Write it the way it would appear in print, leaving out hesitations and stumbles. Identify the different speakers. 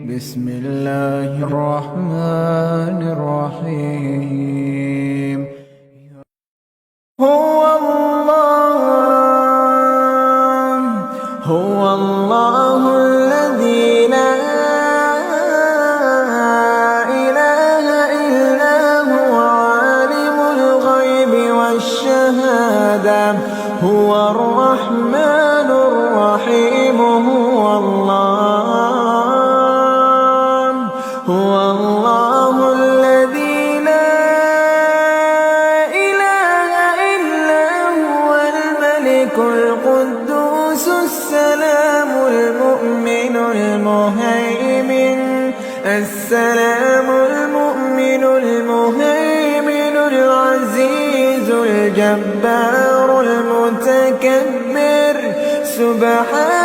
Speaker 1: بسم الله الرحمن الرحيم. هو الله الذي لا إله إلا هو عالم الغيب والشهادة هو الرحمن الرحيم. هو الله الذي لا إله إلا هو الملك القدوس السلام المؤمن المهيمن العزيز الجبار المتكبر سبحان